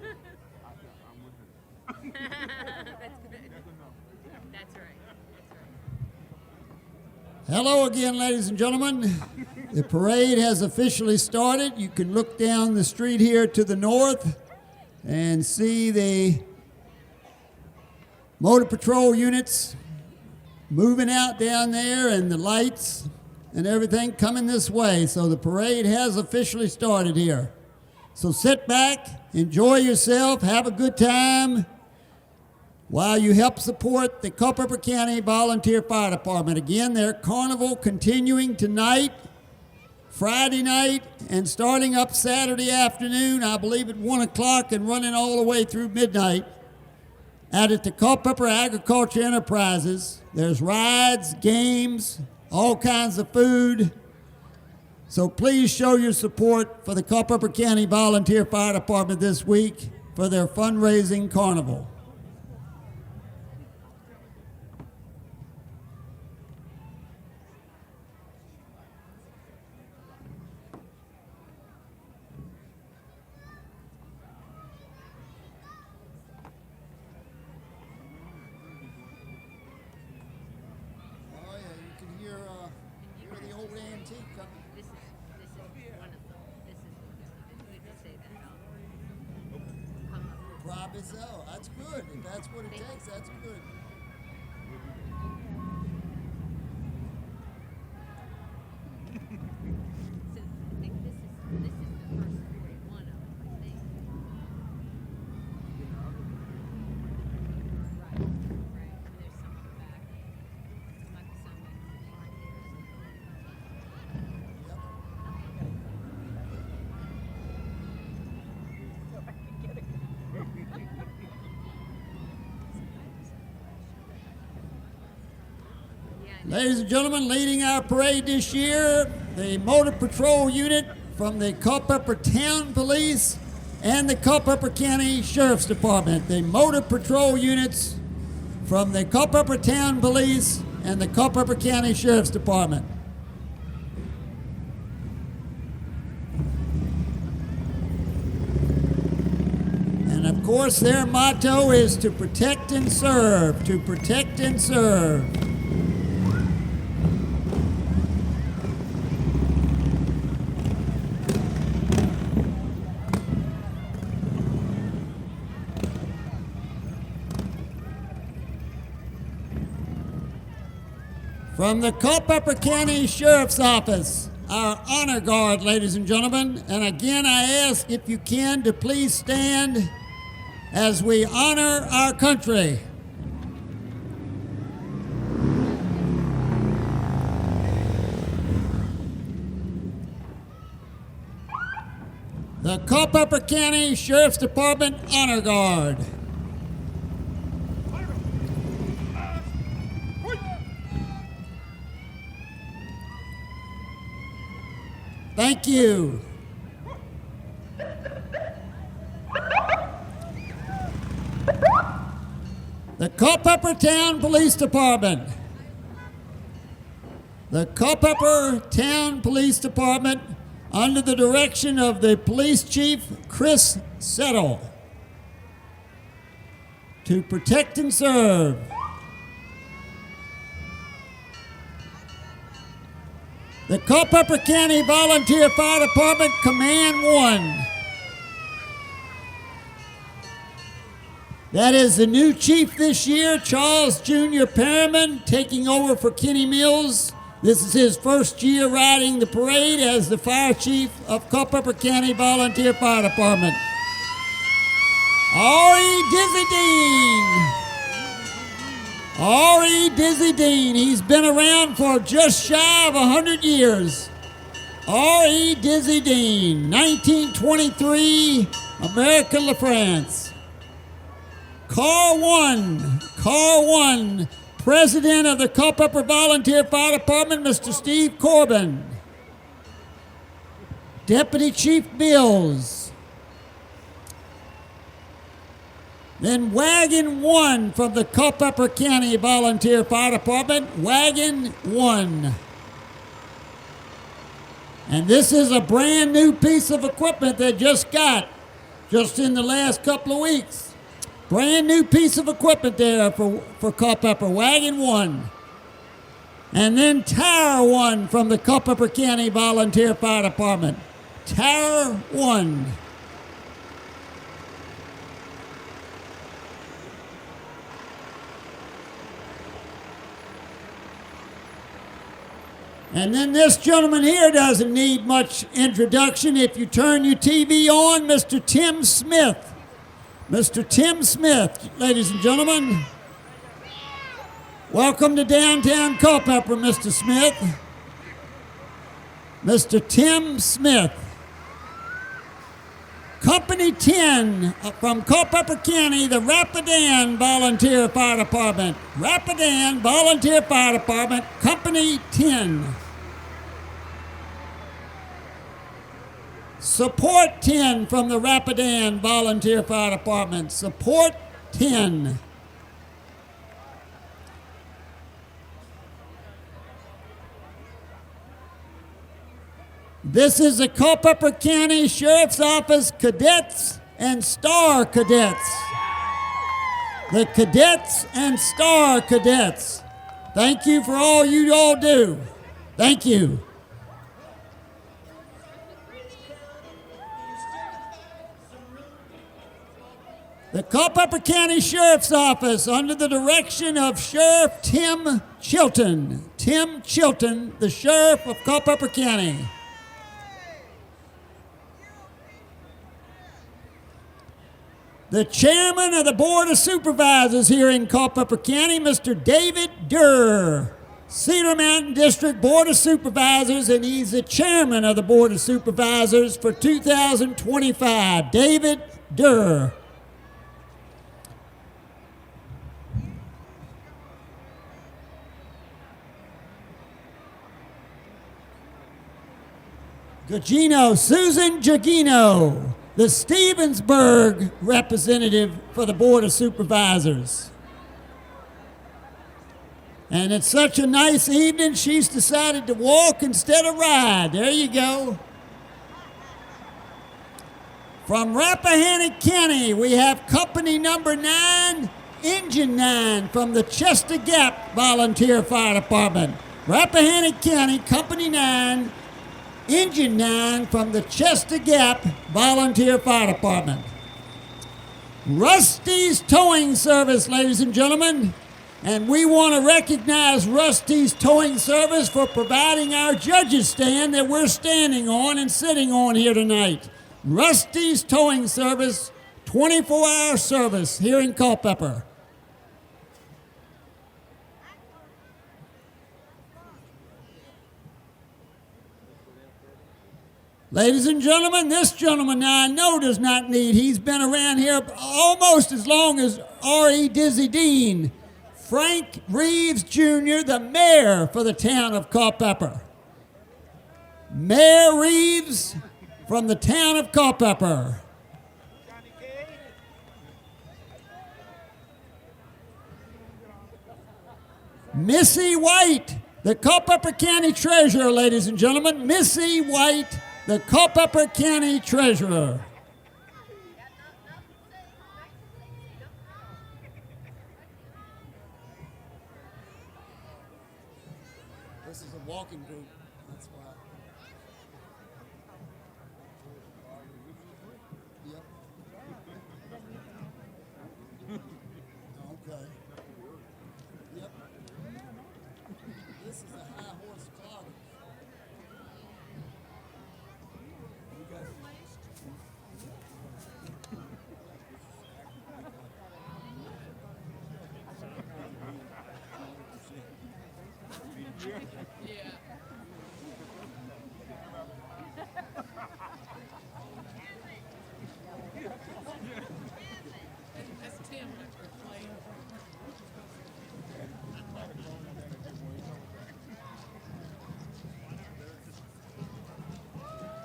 That's good. That's right. That's right. Hello again, ladies and gentlemen. The parade has officially started. You can look down the street here to the north and see the motor patrol units moving out down there and the lights and everything coming this way. So the parade has officially started here. So sit back, enjoy yourself, have a good time while you help support the Culpeper County Volunteer Fire Department. Again, their carnival continuing tonight, Friday night, and starting up Saturday afternoon, I believe at 1 o'clock and running all the way through midnight out at the Culpeper Agriculture Enterprises. There's rides, games, all kinds of food. So please show your support for the Culpeper County Volunteer Fire Department this week for their fundraising carnival. Probably so. That's good. If that's what it takes, that's good. So I think this is the first 41 of them, I think. Right. And there's some in the back. There might be some behind here. Ladies and gentlemen, leading our parade this year, the Motor Patrol Unit from the Culpeper Town Police and the Culpeper County Sheriff's Department. The Motor Patrol Units from the Culpeper Town Police and the Culpeper County Sheriff's Department. And of course, their motto is to protect and serve, to protect and serve. From the Culpeper County Sheriff's Office, our honor guard, ladies and gentlemen. And again, I ask if you can to please stand as we honor our country. The Culpeper County Sheriff's Department Honor Guard. Thank you. The Culpeper Town Police Department. The Culpeper Town Police Department, under the direction of the Police Chief Chris Settle, to protect and serve. The Culpeper County Volunteer Fire Department, Command 1. That is the new chief this year, Charles Jr. Fireman, taking over for Kenny Mills. This is his first year riding the parade as the fire chief of Culpeper County Volunteer Fire Department. R.E. Dizzy Dean. R.E. Dizzy Dean. He's been around for just shy of 100 years. R.E. Dizzy Dean, 1923, America La France. Car 1, President of the Culpeper Volunteer Fire Department, Mr. Steve Corbin. Deputy Chief Mills. Then Wagon 1 from the Culpeper County Volunteer Fire Department, Wagon 1. And this is a brand new piece of equipment they just got just in the last couple of weeks. Brand new piece of equipment there for Culpeper, Wagon 1. And then Tower 1 from the Culpeper County Volunteer Fire Department. Tower 1. And then this gentleman here doesn't need much introduction. If you turn your TV on, Mr. Tim Smith. Mr. Tim Smith, ladies and gentlemen. Welcome to downtown Culpeper, Mr. Smith. Mr. Tim Smith. Company 10 from Culpeper County, the Rapidan Volunteer Fire Department. Rapidan Volunteer Fire Department, Company 10. Support 10 from the Rapidan Volunteer Fire Department. Support 10. This is the Culpeper County Sheriff's Office Cadets and Star Cadets. The Cadets and Star Cadets. Thank you for all you all do. Thank you. The Culpeper County Sheriff's Office, under the direction of Sheriff Tim Chilton. Tim Chilton, the Sheriff of Culpeper County. The Chairman of the Board of Supervisors here in Culpeper County, Mr. David Durr. Cedar Mountain District Board of Supervisors, and he's the Chairman of the Board of Supervisors for 2025. David Durr. Susan Gugino, the Stevensburg representative for the Board of Supervisors. And it's such a nice evening, she's decided to walk instead of ride. There you go. From Rappahannock County, we have company number 9, Engine 9 from the Chester Gap Volunteer Fire Department. Rappahannock County, company 9, Engine 9 from the Chester Gap Volunteer Fire Department. Rusty's Towing Service, ladies and gentlemen. And we want to recognize Rusty's Towing Service for providing our judges stand that we're standing on and sitting on here tonight. Rusty's Towing Service, 24-hour service here in Culpeper. Ladies and gentlemen, this gentleman now I know does not need, he's been around here almost as long as R.E. Dizzy Dean. Frank Reeves Jr., the mayor for the town of Culpeper. Mayor Reeves from the town of Culpeper. Missy White, the Culpeper County Treasurer, ladies and gentlemen. Missy White, the Culpeper County Treasurer. This is a walking group, that's why. Yep. Okay. Yep. This is a high horse clogger.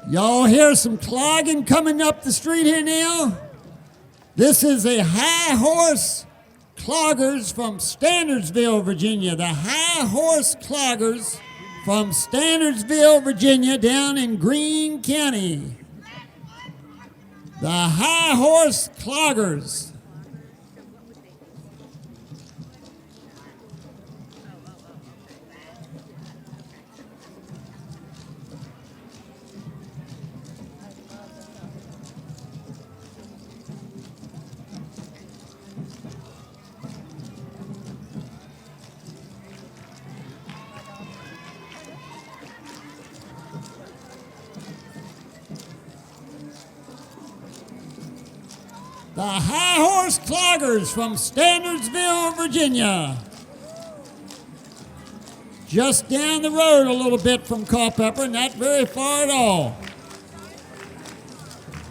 Y'all hear some clogging coming up the street here now? This is a high horse cloggers from Standardsville, Virginia. The high horse cloggers from Standardsville, Virginia, down in Greene County. The High Horse Cloggers. The High Horse Cloggers from Standardsville, Virginia. Just down the road a little bit from Culpeper, not very far at all.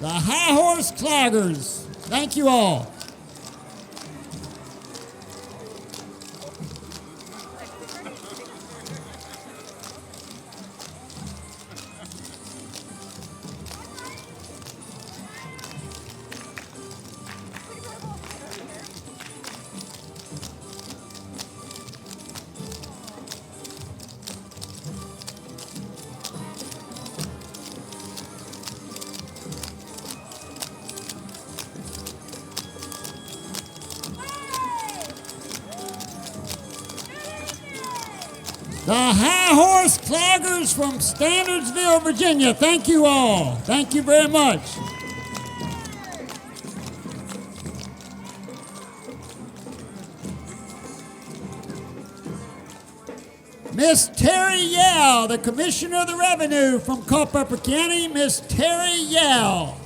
The High Horse Cloggers. Thank you all. The High Horse Cloggers from Standardsville, Virginia. Thank you all. Thank you very much. Miss Terry Yao, the Commissioner of the Revenue from Culpeper County. Miss Terry Yao.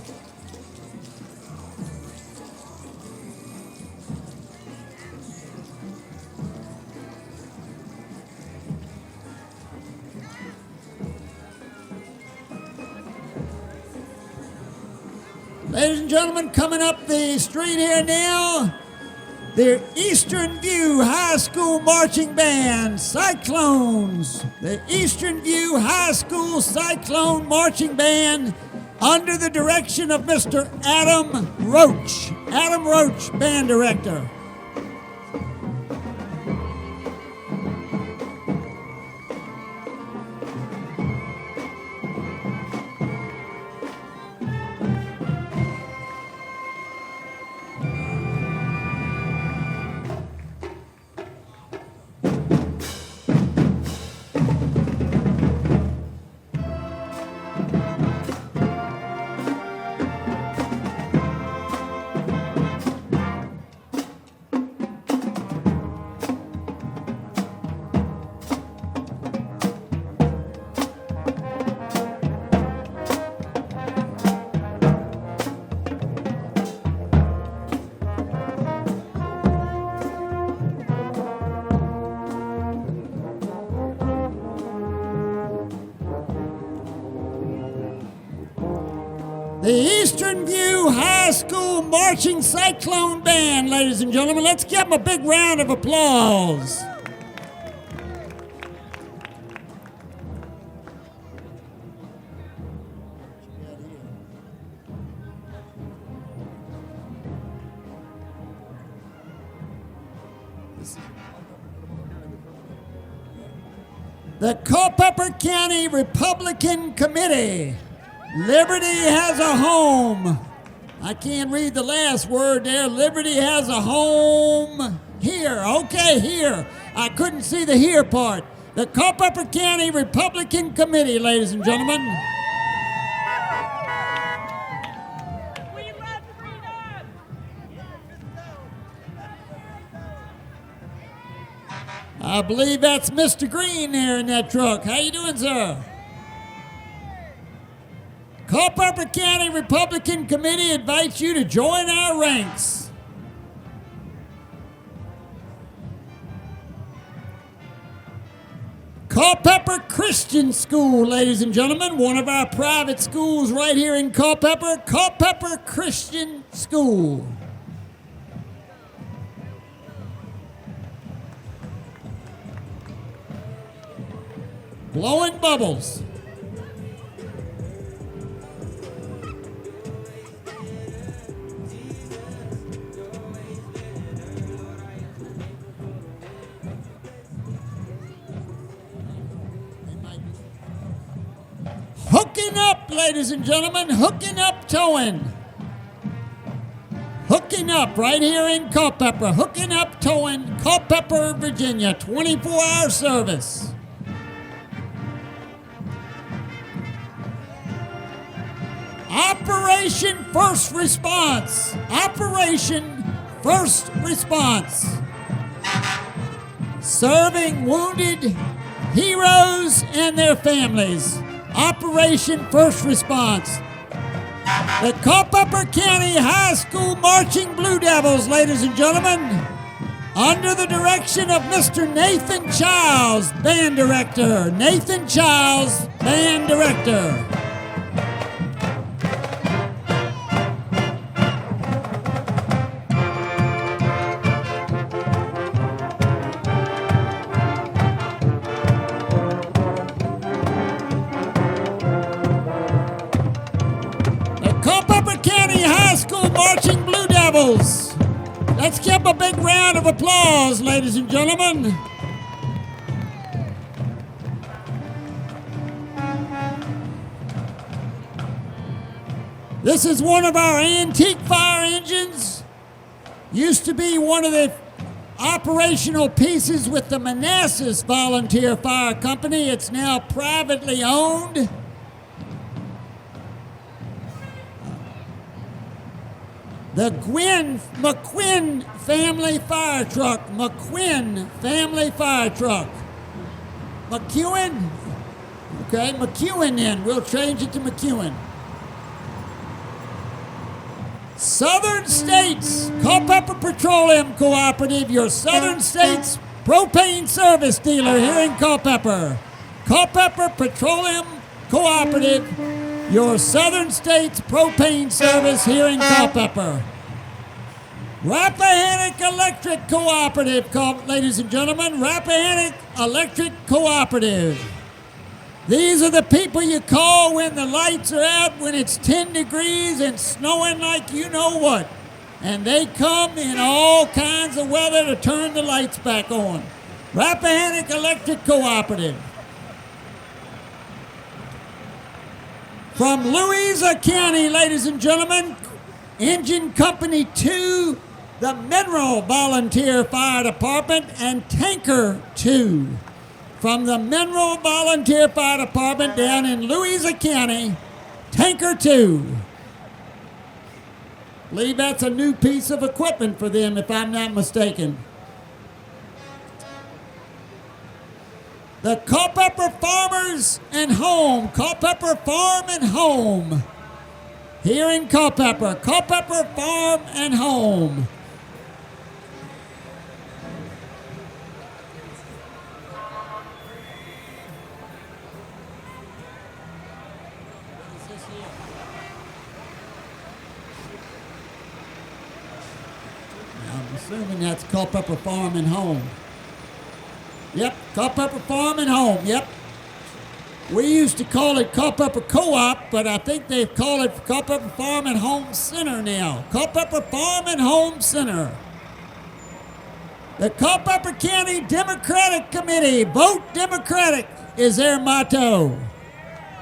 Ladies and gentlemen, coming up the street here now, the Eastern View High School Marching Band, Cyclones. The Eastern View High School Cyclone Marching Band under the direction of Mr. Adam Roach. Adam Roach, Band Director. The Eastern View High School Marching Cyclone Band, ladies and gentlemen. Let's give them a big round of applause. The Culpeper County Republican Committee. Liberty has a home. I can't read the last word there. Liberty has a home here. Okay, here. I couldn't see the here part. The Culpeper County Republican Committee, ladies and gentlemen. We love freedom! I believe that's Mr. Green there in that truck. How you doing, sir? Culpeper County Republican Committee invites you to join our ranks. Culpeper Christian School, ladies and gentlemen, one of our private schools right here in Culpeper, Culpeper Christian School. Blowing bubbles. Hooking up, ladies and gentlemen, hooking up towing. hooking up right here in Culpeper. Hooking up towing, Culpeper, Virginia, 24-hour service. Operation First Response. Operation First Response. Serving wounded heroes and their families. Operation First Response. The Culpeper County High School Marching Blue Devils, ladies and gentlemen, under the direction of Mr. Nathan Childs, band director. Nathan Childs, band director. Culpeper County High School Marching Blue Devils. Let's give a big round of applause, ladies and gentlemen. This is one of our antique fire engines. Used to be one of the operational pieces with the Manassas Volunteer Fire Company. It's now privately owned. The McQuinn family fire truck. McQuinn family fire truck. McEwen? Okay, McEwen then. We'll change it to McEwen. Southern States Culpeper Petroleum Cooperative, your Southern States propane service dealer here in Culpeper. Culpeper Petroleum Cooperative, your Southern States propane service here in Culpeper. Rappahannock Electric Cooperative, ladies and gentlemen, Rappahannock Electric Cooperative. These are the people you call when the lights are out, when it's 10 degrees and snowing like you know what. And they come in all kinds of weather to turn the lights back on. Rappahannock Electric Cooperative. From Louisa County, ladies and gentlemen, Engine Company 2, the Mineral Volunteer Fire Department, and Tanker 2. From the Mineral Volunteer Fire Department down in Louisa County, Tanker 2. I believe that's a new piece of equipment for them, if I'm not mistaken. The Culpeper Farmers and Home, Culpeper Farm and Home, here in Culpeper, Culpeper Farm and Home. I'm assuming that's Culpeper Farm and Home. Yep, Culpeper Farm and Home, yep. We used to call it Culpeper Co-op, but I think they've called it Culpeper Farm and Home Center now. Culpeper Farm and Home Center. The Culpeper County Democratic Committee, vote Democratic, is their motto.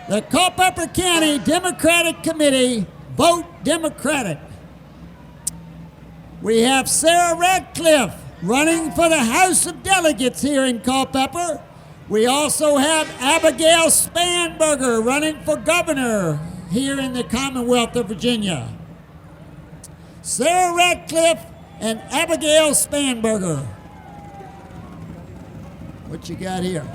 The Culpeper County Democratic Committee, vote Democratic. We have Sarah Radcliffe running for the House of Delegates here in Culpeper. We also have Abigail Spanberger running for governor here in the Commonwealth of Virginia. Sarah Radcliffe and Abigail Spanberger. What you got here?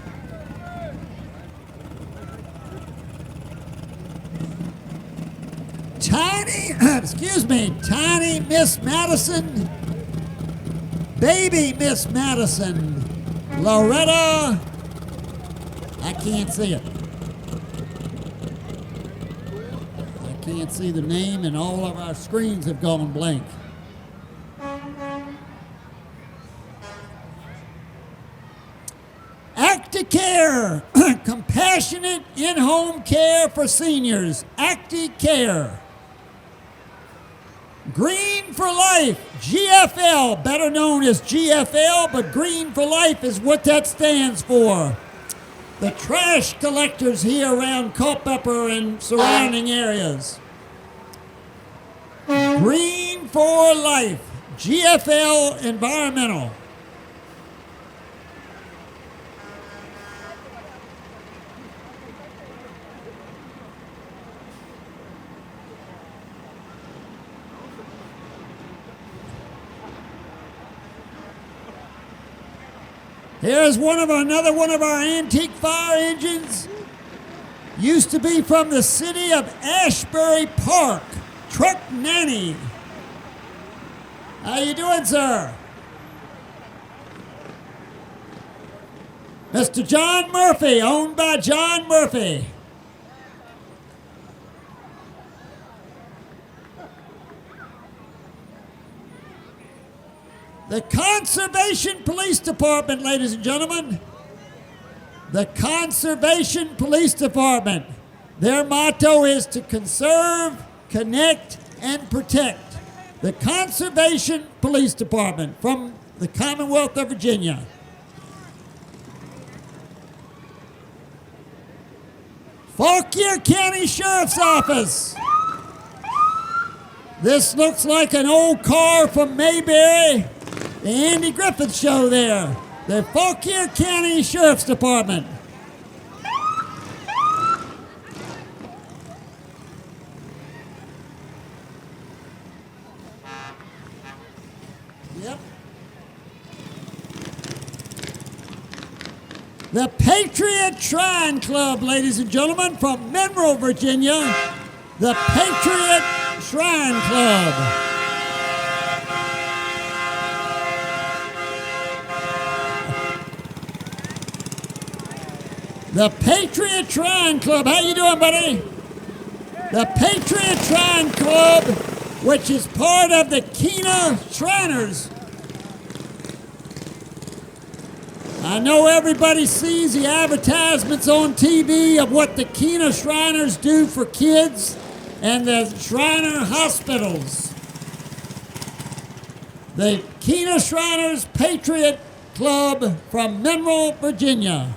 Tiny Miss Madison, Baby Miss Madison, Loretta, I can't see it. I can't see the name, and all of our screens have gone blank. Acti-Care, compassionate in-home care for seniors. Acti-Care. Green for Life, GFL, better known as GFL, but Green for Life is what that stands for. The trash collectors here around Culpeper and surrounding areas. Green for life. GFL Environmental. Here's another one of our antique fire engines. Used to be from the city of Ashbury Park, Truck Nanny. How you doing, sir? Mr. John Murphy, owned by John Murphy. The Conservation Police Department, ladies and gentlemen. The Conservation Police Department. Their motto is to conserve, connect, and protect. The Conservation Police Department from the Commonwealth of Virginia. Fauquier County Sheriff's Office. This looks like an old car from Mayberry. The Andy Griffith Show there. The Fauquier County Sheriff's Department. Yep. The Patriot Shrine Club, ladies and gentlemen, from Monroe, Virginia. The Patriot Shrine Club. The Patriot Shrine Club. How you doing, buddy? The Patriot Shrine Club, which is part of the Kena Shriners. I know everybody sees the advertisements on TV of what the Kena Shriners do for kids and the Shriner hospitals. The Kena Shriners Patriot Club from Monroe, Virginia.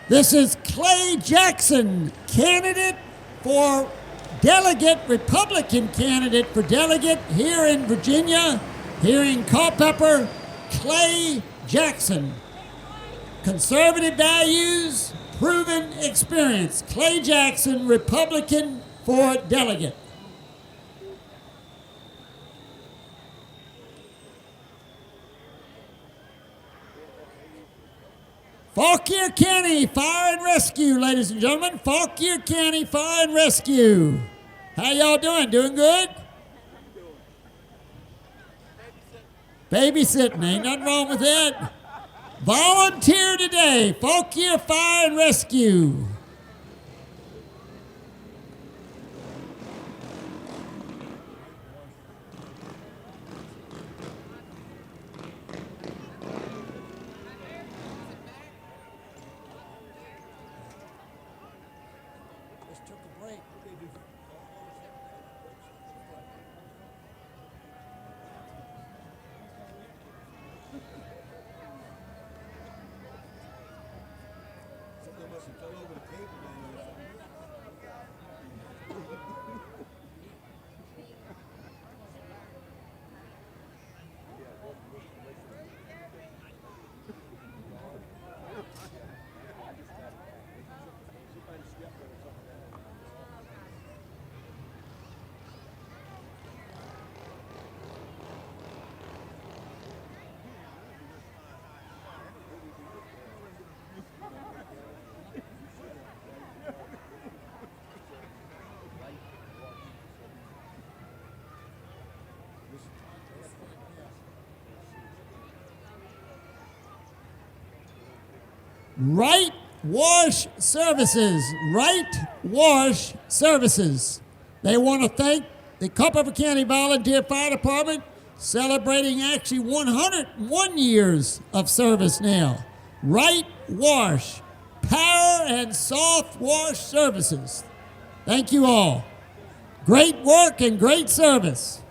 This is Clay Jackson, candidate for delegate, Republican candidate for delegate here in Virginia, here in Culpeper. Clay Jackson. Conservative values, proven experience. Clay Jackson, Republican for delegate. Fauquier County Fire and Rescue, ladies and gentlemen. Fauquier County Fire and Rescue. How y'all doing? Doing good? Babysitting. Ain't nothing wrong with that. Volunteer today. Fauquier Fire and Rescue. Right Wash Services. Right Wash Services. They want to thank the Culpeper County Volunteer Fire Department, celebrating actually 101 years of service now. Right Wash. Power and soft wash services. Thank you all. Great work and great service.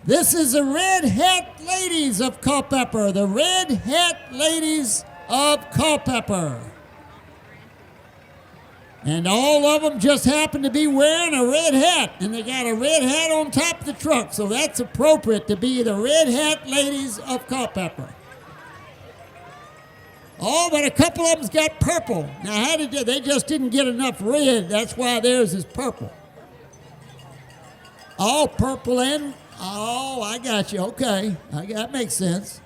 This is the Red Hat Ladies of Culpeper. The Red Hat Ladies of Culpeper. And all of them just happen to be wearing a red hat. And they got a red hat on top of the truck. So that's appropriate to be the Red Hat Ladies of Culpeper. Oh, but a couple of them's got purple. Now, how did they just didn't get enough red. That's why theirs is purple. All purple and... Oh, I got you. Okay. That makes sense.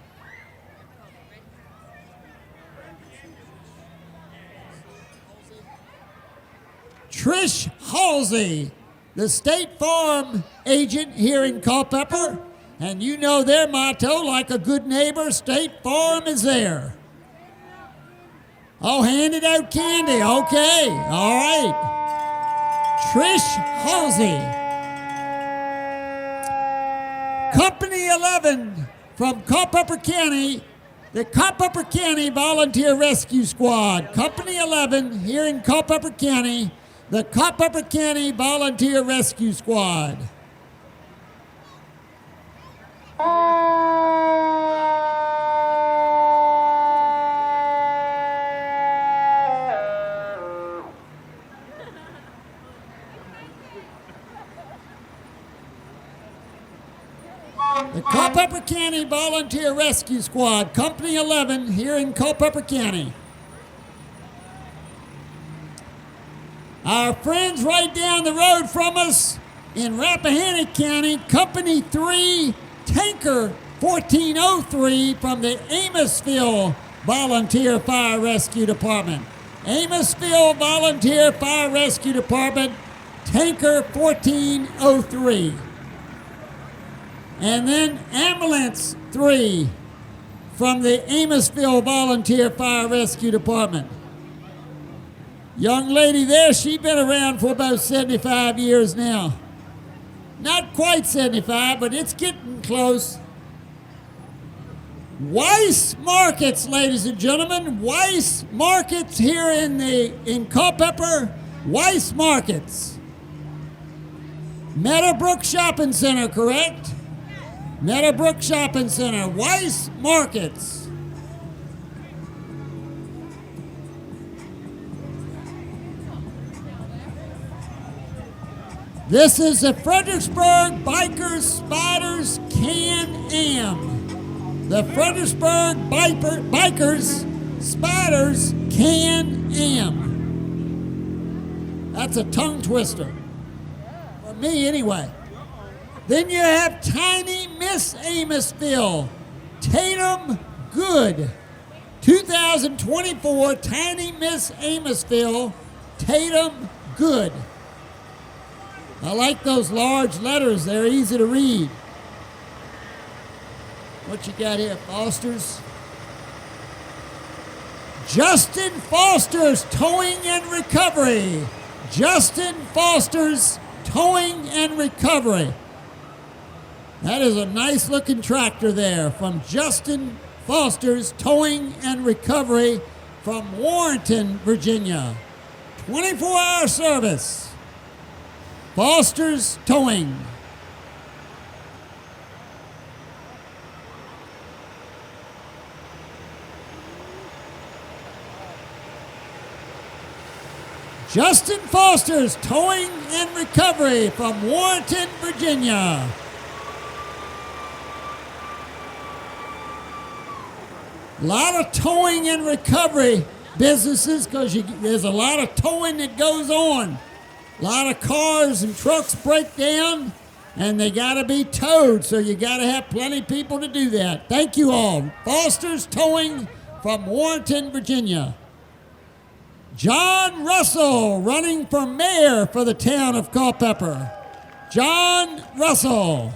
Trish Halsey, the State Farm agent here in Culpeper. And you know their motto, like a good neighbor, State Farm is there. Oh, handed out candy. Okay. All right. Trish Halsey. Company 11 from Culpeper County, the Culpeper County Volunteer Rescue Squad. Company 11 here in Culpeper County, the Culpeper County Volunteer Rescue Squad. The Culpeper County Volunteer Rescue Squad, Company 11, here in Culpeper County. Our friends right down the road from us in Rappahannock County, Company 3, Tanker 1403 from the Amosville Volunteer Fire Rescue Department. Amosville Volunteer Fire Rescue Department, Tanker 1403. And then Ambulance 3 from the Amosville Volunteer Fire Rescue Department. Young lady there, she's been around for about 75 years now. Not quite 75, but it's getting close. Weiss Markets, ladies and gentlemen. Weiss Markets here in Culpeper. Weiss Markets. Meadowbrook Shopping Center, correct? Meadowbrook Shopping Center, Weiss Markets. This is the Fredericksburg Bikers Spiders Can-Am. The Fredericksburg Bikers Spiders Can-Am. That's a tongue twister. For me, anyway. Then you have Tiny Miss Amosville, Tatum Good. 2024 Tiny Miss Amosville, Tatum Good. I like those large letters. They're easy to read. What you got here, Foster's? Justin Foster's Towing and Recovery. Justin Foster's Towing and Recovery. That is a nice looking tractor there from Justin Foster's Towing and Recovery from Warrenton, Virginia. 24-hour service. Foster's Towing. Justin Foster's Towing and Recovery from Warrenton, Virginia. A lot of towing and recovery businesses because there's a lot of towing that goes on. A lot of cars and trucks break down and they got to be towed, so you got to have plenty of people to do that. Thank you all. Foster's Towing from Warrenton, Virginia. John Russell running for mayor for the town of Culpeper. John Russell.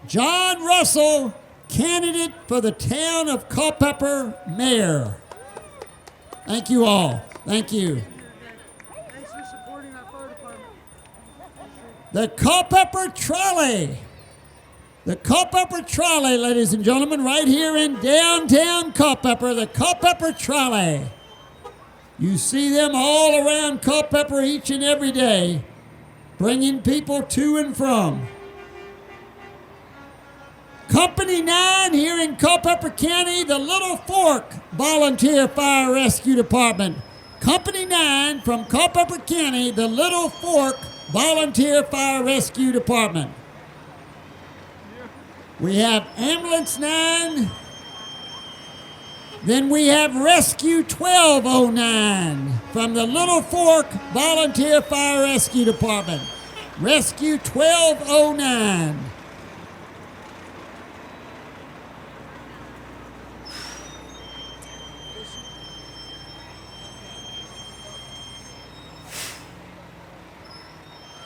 John Russell, candidate for the town of Culpeper mayor. Thank you all. Thank you. Thanks for supporting our fire department. The Culpeper Trolley. The Culpeper Trolley, ladies and gentlemen, right here in downtown Culpeper, the Culpeper Trolley. You see them all around Culpeper each and every day, bringing people to and from. Company 9 here in Culpeper County, the Little Fork Volunteer Fire Rescue Department. Company 9 from Culpeper County, the Little Fork Volunteer Fire Rescue Department. We have Ambulance 9. Then we have Rescue 1209 from the Little Fork Volunteer Fire Rescue Department. Rescue 1209.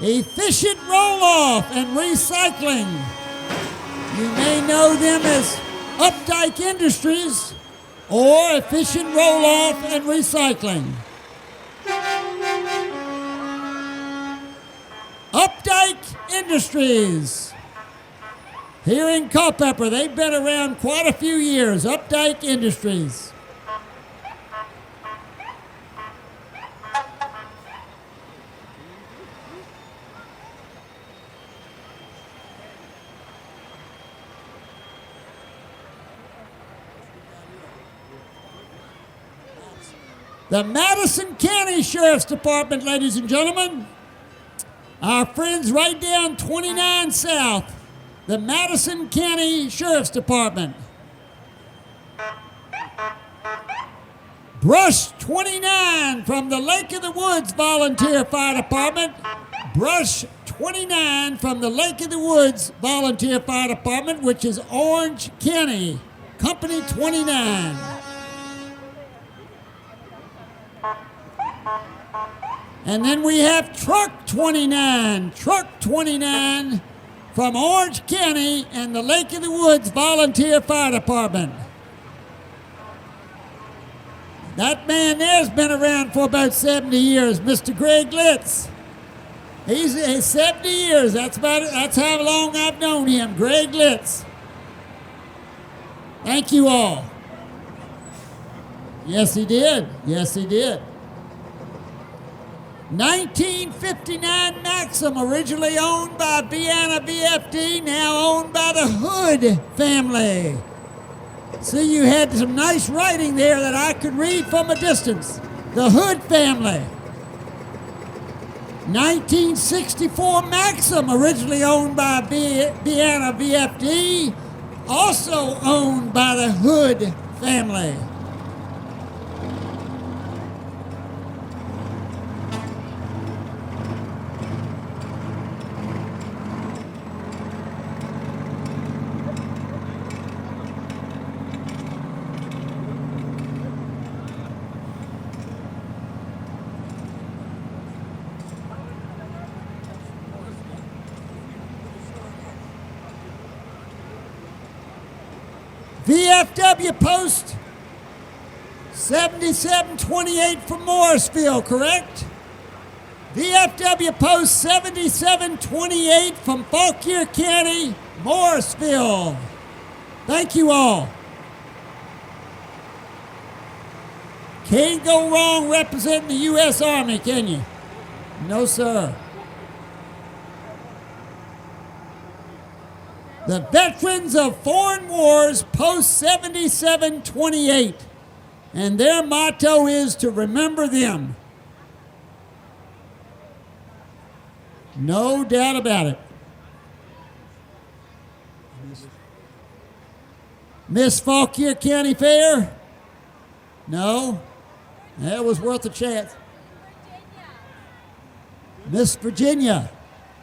Efficient Roll-Off and Recycling. You may know them as Updike Industries or Efficient Roll-Off and Recycling. Updike Industries. Here in Culpeper, they've been around quite a few years. Updike Industries. The Madison County Sheriff's Department, ladies and gentlemen. Our friends right down 29 South. The Madison County Sheriff's Department. Brush 29 from the Lake of the Woods Volunteer Fire Department. Brush 29 from the Lake of the Woods Volunteer Fire Department, which is Orange County. Company 29. And then we have Truck 29 from Orange County and the Lake of the Woods Volunteer Fire Department. That man there's been around for about 70 years, Mr. Greg Litz. He's 70 years. That's how long I've known him, Greg Litz. Thank you all. Yes, he did. Yes, he did. 1959 Maxim, originally owned by CCVFD, now owned by the Hood family. See, you had some nice writing there that I could read from a distance. The Hood family. 1964 Maxim, originally owned by CCVFD, also owned by the Hood family. VFW Post 7728 from Morrisville, correct? VFW Post 7728 from Fauquier County, Morrisville. Thank you all. Can't go wrong representing the U.S. Army, can you? No, sir. The Veterans of Foreign Wars, Post 7728. And their motto is to remember them. No doubt about it. Miss Fauquier County Fair? No? That was worth a chance. Miss Virginia.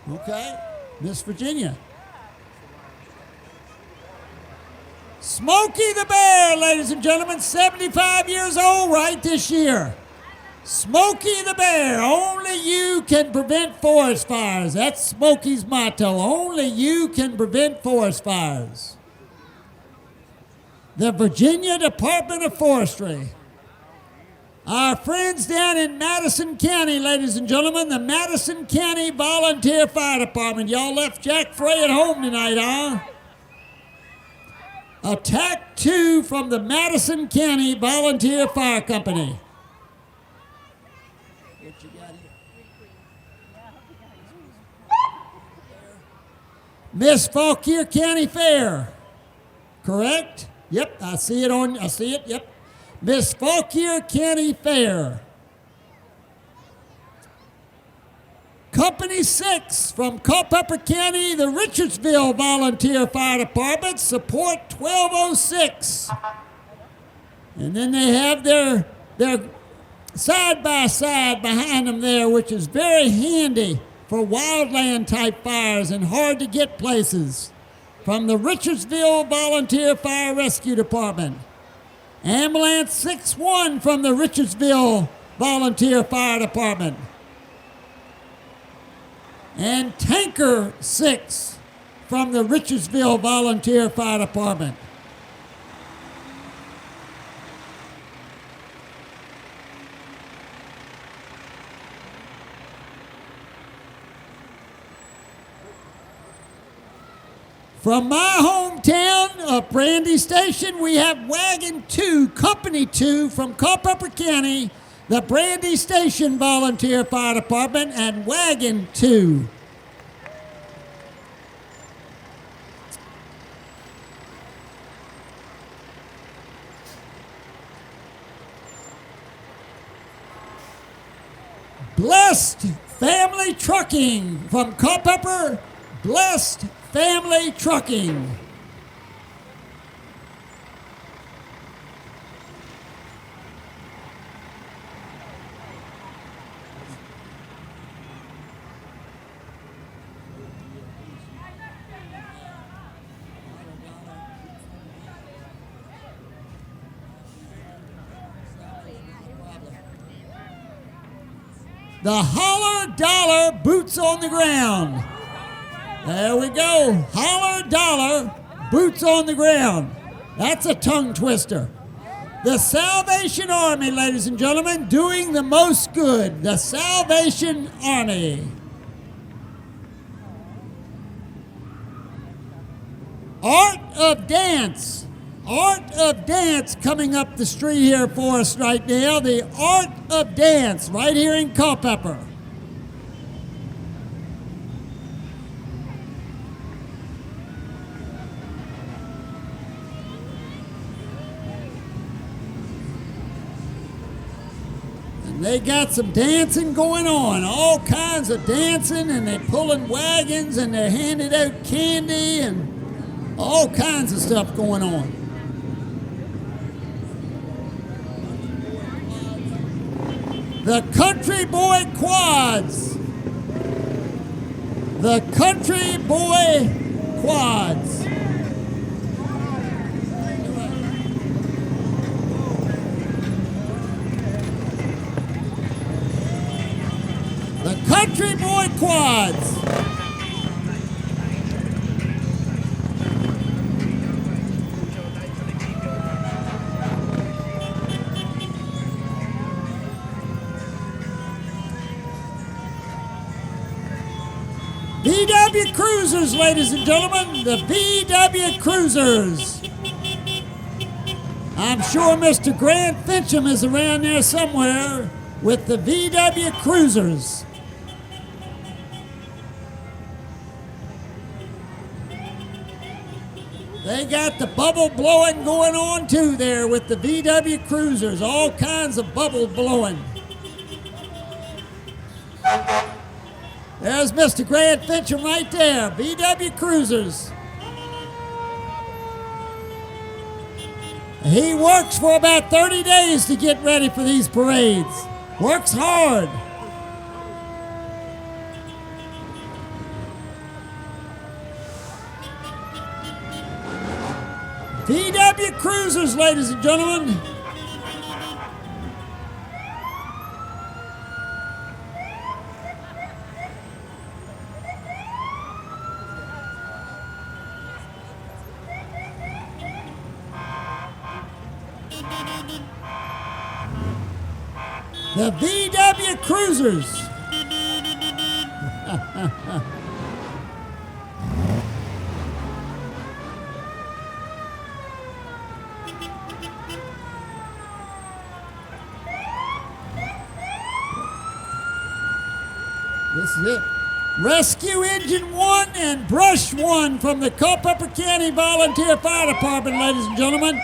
Okay. Miss Virginia. Smokey the Bear, ladies and gentlemen, 75 years old right this year. Smokey the Bear, only you can prevent forest fires. That's Smokey's motto, only you can prevent forest fires. The Virginia Department of Forestry. Our friends down in Madison County, ladies and gentlemen, the Madison County Volunteer Fire Department. Y'all left Jack Frey at home tonight, huh? Attack 2 from the Madison County Volunteer Fire Company. Miss Fauquier County Fair. Correct? Yep, I see it, yep. Miss Fauquier County Fair. Company 6 from Culpeper County, the Richardsville Volunteer Fire Department, support 1206. And then they have their side-by-side behind them there, which is very handy for wildland type fires and hard to get places. From the Richardsville Volunteer Fire Rescue Department. Ambulance 61 from the Richardsville Volunteer Fire Department. And Tanker 6 from the Richardsville Volunteer Fire Department. From my hometown of Brandy Station, we have Wagon 2, Company 2 from Culpeper County, the Brandy Station Volunteer Fire Department, and Wagon 2. Blessed Family Trucking from Culpeper, Blessed Family Trucking. The Holler Dollar Boots on the Ground. There we go. Holler Dollar Boots on the Ground. That's a tongue twister. The Salvation Army, ladies and gentlemen, doing the most good. The Salvation Army. Art of Dance. Art of Dance coming up the street here for us right now. The Art of Dance right here in Culpeper. And they got some dancing going on, all kinds of dancing, and they're pulling wagons and they're handing out candy and all kinds of stuff going on. The Country Boy Quads. The Country Boy Quads. The Country Boy Quads. VW Cruisers, ladies and gentlemen, the VW Cruisers. I'm sure Mr. Grant Fincham is around there somewhere with the VW Cruisers. They got the bubble blowing going on too there with the VW Cruisers, all kinds of bubble blowing. There's Mr. Grant Fincham right there, VW Cruisers. He works for about 30 days to get ready for these parades. Works hard. VW Cruisers, ladies and gentlemen. The VW Cruisers. This is it. Rescue Engine 1 and Brush 1 from the Culpeper County Volunteer Fire Department, ladies and gentlemen.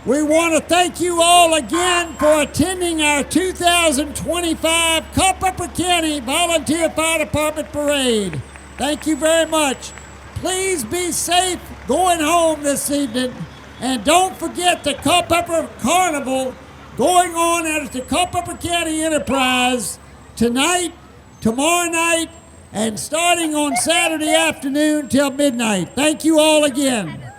We want to thank you all again for attending our 2025 Culpeper County Volunteer Fire Department Parade. Thank you very much. Please be safe going home this evening. And don't forget the Culpeper Carnival going on at the Culpeper County Enterprise tonight, tomorrow night, and starting on Saturday afternoon till midnight. Thank you all again.